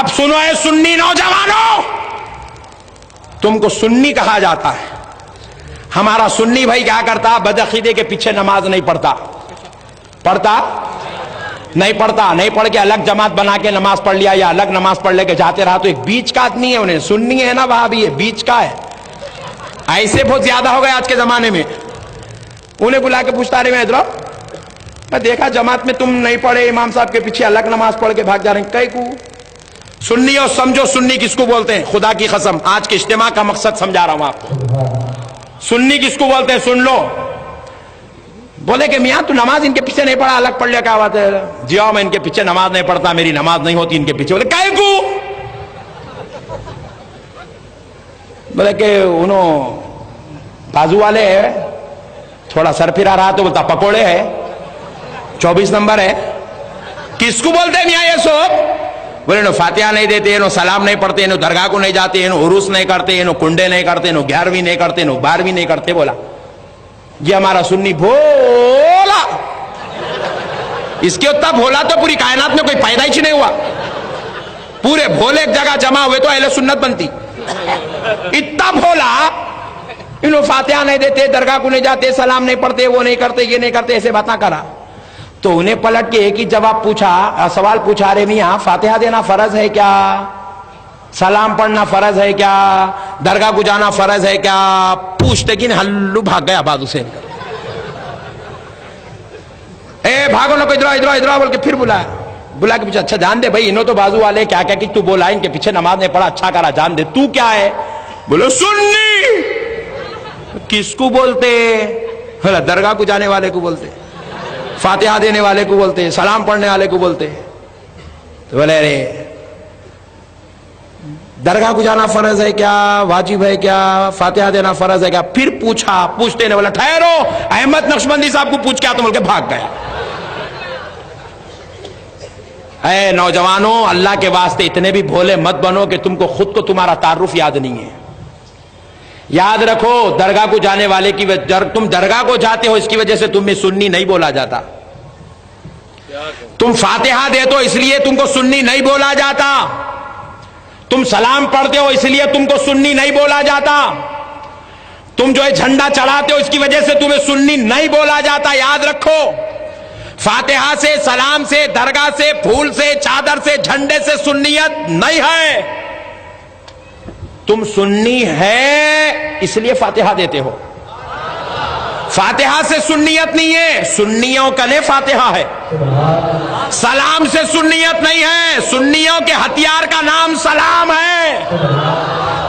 اب سنو اے سنی نوجوانوں، تم کو سنی کہا جاتا ہے. ہمارا سنی بھائی کیا کرتا؟ بدعقیدے کے پیچھے نماز نہیں پڑھتا. نہیں پڑھ کے الگ جماعت بنا کے نماز پڑھ لیا یا الگ نماز پڑھ لے کے جاتے رہا. تو ایک بیچ کا آدمی ہے، انہیں سنی ہے نا، وہاں بھی ہے، بیچ کا ہے. ایسے بہت زیادہ ہو گئے آج کے زمانے میں. انہیں بلا کے پوچھتا رہے، میں ادھر میں دیکھا جماعت میں تم نہیں پڑھے، امام صاحب کے پیچھے الگ نماز پڑھ کے بھاگ جا رہے ہیں. کئی کو سنی اور سمجھو سنی کس کو بولتے ہیں. خدا کی قسم آج کے اجتماع کا مقصد سمجھا رہا ہوں آپ کو. سنی کس کو بولتے ہیں سن لو. بولے کہ میاں تو نماز ان کے پیچھے نہیں پڑھا، الگ پڑھ لیا، کیا بات ہے؟ جی ہاں میں ان کے پیچھے نماز نہیں پڑھتا، میری نماز نہیں ہوتی ان کے پیچھے. بولے کئی کو؟ بولے کہ انہوں بازو والے ہے، تھوڑا سر پھرا رہا تو بولتا پکوڑے ہے، 24 نمبر ہے. کس کو بولتے ہیں میاں یہ سب؟ بولے انہوں فاتحہ نہیں دیتے، انہوں سلام نہیں پڑھتے، انہوں درگاہ کو نہیں جاتے، انہوں عروس نہیں کرتے، انہوں کنڈے نہیں کرتے، انہوں 11ویں نہیں کرتے، انہوں 12ویں نہیں کرتے. بولا یہ ہمارا سنی بھولا. اس کے اتنا بھولا تو پوری کائنات میں کوئی پیدائش نہیں ہوا. پورے بھولے ایک جگہ جمع ہوئے تو اہل سنت بنتی. اتنا بھولا، انہوں فاتحہ نہیں دیتے، درگاہ کو نہیں جاتے، سلام نہیں پڑھتے، وہ نہیں کرتے، یہ نہیں کرتے، ایسے باتاں کرا. تو انہیں پلٹ کے ایک ہی جواب پوچھا، سوال پوچھا، رہے میاں فاتحہ دینا فرض ہے کیا؟ سلام پڑھنا فرض ہے کیا؟ درگاہ کو جانا فرض ہے کیا؟ پوچھتے کہ ہلو بھاگ گیا بازو سے. اے بھاگو نہ، ادھر بول کے پھر بلا کے پیچھے. اچھا جان دے بھائی، انہوں تو بازو والے کیا کہ تو بولا ان کے پیچھے نماز نہیں پڑھا، اچھا کرا. جان دے تو کیا ہے؟ بولو سنی. کس کو بولتے؟ درگاہ کو جانے والے کو بولتے، فاتحہ دینے والے کو بولتے، سلام پڑھنے والے کو بولتے. تو بولے ارے درگاہ کو جانا فرض ہے کیا؟ واجب ہے کیا؟ فاتحہ دینا فرض ہے کیا؟ پھر پوچھتے نے بولا ٹھہرو، احمد نقشبندی صاحب کو پوچھ کے آ، تو بول کے بھاگ گیا. اے نوجوانوں، اللہ کے واسطے اتنے بھی بھولے مت بنو کہ تم کو خود کو تمہارا تعارف یاد نہیں ہے. یاد رکھو، درگاہ کو جانے والے کی تم درگاہ کو جاتے ہو، اس کی وجہ سے تمہیں سنی نہیں بولا جاتا. تم فاتحہ دیتے ہو اس لیے تم کو سنی نہیں بولا جاتا. تم سلام پڑھتے ہو اس لیے تم کو سنی نہیں بولا جاتا. تم جو ہے جھنڈا چڑھاتے ہو اس کی وجہ سے تمہیں سنی نہیں بولا جاتا. یاد رکھو، فاتحہ سے، سلام سے، درگاہ سے، پھول سے، چادر سے، جھنڈے سے سنیت نہیں ہے. تم سنی ہے اس لیے فاتحہ دیتے ہو. فاتحہ سے سنیت نہیں ہے، سنیوں کا لے فاتحہ ہے. سلام سے سنیت نہیں ہے، سنیوں کے ہتھیار کا نام سلام ہے.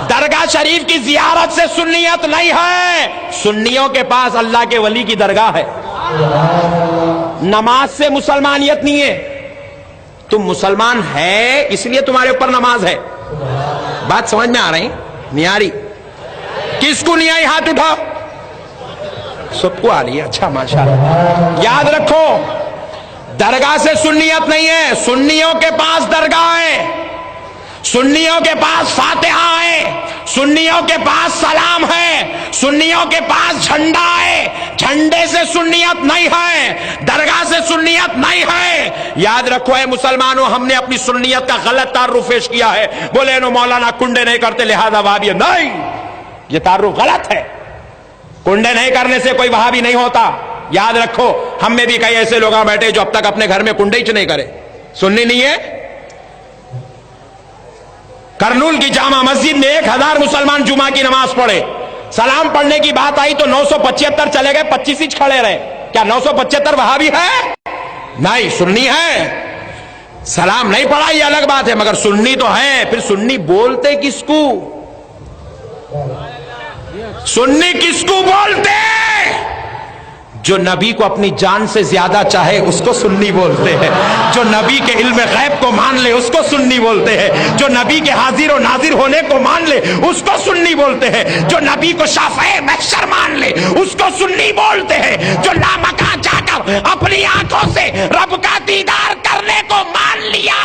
درگاہ شریف کی زیارت سے سنیت نہیں ہے، سنیوں کے پاس اللہ کے ولی کی درگاہ ہے. نماز سے مسلمانیت نہیں ہے. تم مسلمان ہے اس لیے تمہارے اوپر نماز ہے. بات سمجھ میں آ رہی؟ نہیں آ رہی؟ کس کو نہیں آئی ہاتھ اٹھا؟ سب کو آ رہی ہے. اچھا ماشاءاللہ. یاد رکھو، درگاہ سے سنیت نہیں ہے، سنیوں کے پاس درگاہ ہے، سنیوں کے پاس فاتحہ ہے، سنیوں کے پاس سلام ہے، سنیوں کے پاس جھنڈا ہے. جھنڈے سے سنیت نہیں ہے، درگاہ سے سنیت نہیں ہے. یاد رکھو اے مسلمانوں، ہم نے اپنی سنیت کا غلط تعارف پیش کیا ہے. بولے نو مولانا کنڈے نہیں کرتے لہذا وہابی. نہیں، یہ تعارف غلط ہے. کنڈے نہیں کرنے سے کوئی وہابی نہیں ہوتا. یاد رکھو، ہم میں بھی کئی ایسے لوگ بیٹھے جو اب تک اپنے گھر میں کنڈے ہی نہیں کرے. سننی نہیں ہے. کرنول کی جامع مسجد میں 1000 مسلمان جمعہ کی نماز پڑھے. سلام پڑھنے کی بات آئی تو 975 چلے گئے، 25 ہی کھڑے رہے. کیا 975 وہابی ہے؟ نہیں، سنی ہے. سلام نہیں پڑھا یہ الگ بات ہے، مگر سنی تو ہے. پھر سنی بولتے کس کو؟ سنی کس کو بولتے؟ جو نبی کو اپنی جان سے زیادہ چاہے اس کو سنی بولتے ہیں. جو نبی کے علم غیب کو مان لے اس کو سنی بولتے ہیں. جو نبی کے حاضر و ناظر ہونے کو مان لے اس کو سنی بولتے ہیں. جو نبی کو شافع محشر مان لے اس کو سنی بولتے ہیں. جو لامکان جا کر اپنی آنکھوں سے رب کا دیدار کرنے کو مان لیا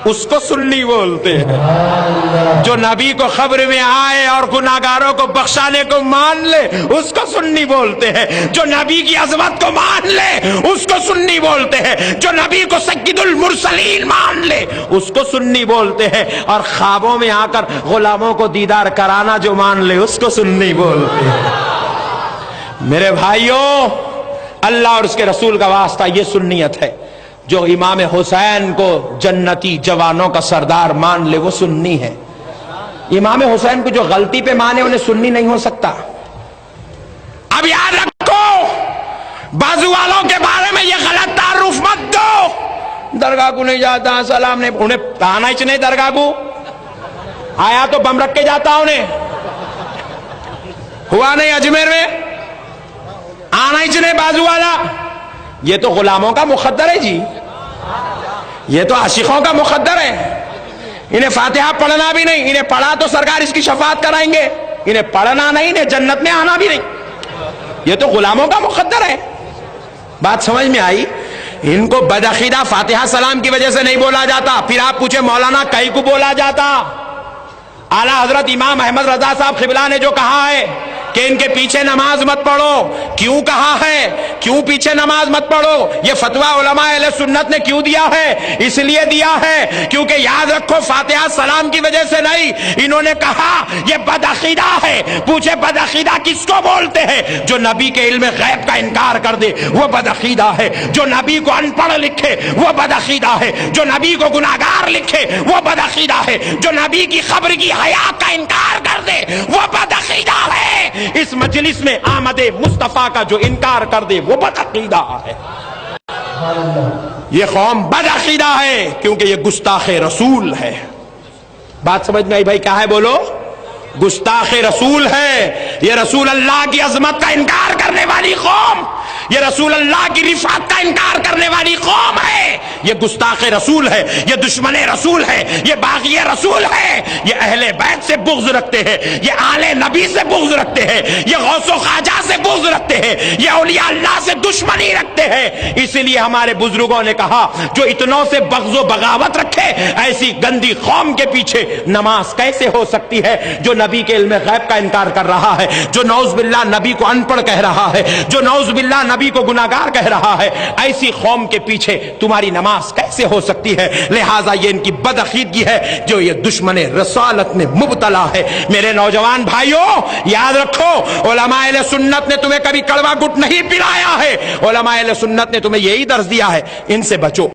اس کو سنی بولتے ہیں. جو نبی کو خبر میں آئے اور گناہگاروں کو بخشانے کو مان لے اس کو سنی بولتے ہیں. جو نبی کی عظمت کو مان لے اس کو سنی بولتے ہیں. جو نبی کو سید المرسلین مان لے اس کو سنی بولتے ہیں. اور خوابوں میں آ کر غلاموں کو دیدار کرانا جو مان لے اس کو سنی بولتے ہیں. میرے بھائیوں، اللہ اور اس کے رسول کا واسطہ یہ سنیت ہے. جو امام حسین کو جنتی جوانوں کا سردار مان لے وہ سنی ہے. امام حسین کو جو غلطی پہ مانے انہیں سنی نہیں ہو سکتا. اب یاد رکھو، بازو والوں کے بارے میں یہ غلط تعارف مت دو. درگاہ کو نہیں جاتا، سلام نہیں، انہیں آنا ہی نہیں. درگاہ کو آیا تو بم رکھ کے جاتا. انہیں ہوا نہیں اجمیر میں آنا ہی نہیں بازو والا. یہ تو غلاموں کا مقدر ہے جی، یہ تو عاشقوں کا مقدر ہے. انہیں فاتحہ پڑھنا بھی نہیں، انہیں پڑھا تو سرکار اس کی شفاعت کرائیں گے. انہیں پڑھنا نہیں، انہیں جنت میں آنا بھی نہیں. یہ تو غلاموں کا مقدر ہے. بات سمجھ میں آئی؟ ان کو بدعقیدہ فاتحہ سلام کی وجہ سے نہیں بولا جاتا. پھر آپ پوچھے مولانا کئی کو بولا جاتا؟ اعلیٰ حضرت امام احمد رضا صاحب قبلہ نے جو کہا ہے کہ ان کے پیچھے نماز مت پڑھو، کیوں کہا ہے؟ کیوں پیچھے نماز مت پڑھو؟ یہ فتویٰ علماء اہل سنت نے کیوں دیا ہے؟ اس لیے دیا ہے کیونکہ یاد رکھو فاتحہ سلام کی وجہ سے نہیں. انہوں نے کہا یہ بدعقیدہ ہے. پوچھے بدعقیدہ کس کو بولتے ہیں؟ جو نبی کے علم غیب کا انکار کر دے وہ بدعقیدہ ہے. جو نبی کو ان پڑھ لکھے وہ بدعقیدہ ہے. جو نبی کو گناہگار لکھے وہ بدعقیدہ ہے. جو نبی کی خبر کی حیات کا انکار کر دے وہ بدعقیدہ ہے. اس مجلس میں آمد مصطفیٰ کا جو انکار کر دے وہ بدعقیدہ ہے. یہ قوم بدعقیدہ ہے کیونکہ یہ گستاخ رسول ہے. بات سمجھ میں آئی بھائی؟ کیا ہے بولو؟ گستاخ رسول ہے. یہ رسول اللہ کی عظمت کا انکار کرنے والی قوم، یہ رسول اللہ کی رفعت کا انکار کرنے والی قوم ہے. یہ گستاخ رسول ہے، یہ دشمن رسول ہے، یہ باغی رسول ہے. یہ اہل بیت سے بغض رکھتے ہیں، یہ آل نبی سے بغض رکھتے ہیں، یہ غوث و خواجہ سے بغض رکھتے ہیں، یہ اولیاء اللہ سے دشمنی رکھتے ہیں. اسی لیے ہمارے بزرگوں نے کہا جو اتنوں سے بغض و بغاوت رکھے ایسی گندی قوم کے پیچھے نماز کیسے ہو سکتی ہے؟ جو نبی کے علم غیب کا انکار کر رہا ہے، جو نعوذ باللہ نبی کو ان پڑھ کہہ رہا ہے، جو نعوذ باللہ نبی کو گناہگار کہہ رہا ہے، ایسی قوم کے پیچھے تمہاری نماز کیسے ہو سکتی ہے؟ لہٰذا یہ ان کی بدعقیدگی ہے جو یہ دشمن رسالت میں مبتلا ہے. میرے نوجوان بھائیوں یاد رکھو، علماء اہل سنت نے تمہیں کبھی کڑوا گٹ نہیں پلایا ہے. علماء اہل سنت نے تمہیں یہی درس دیا ہے ان سے بچو.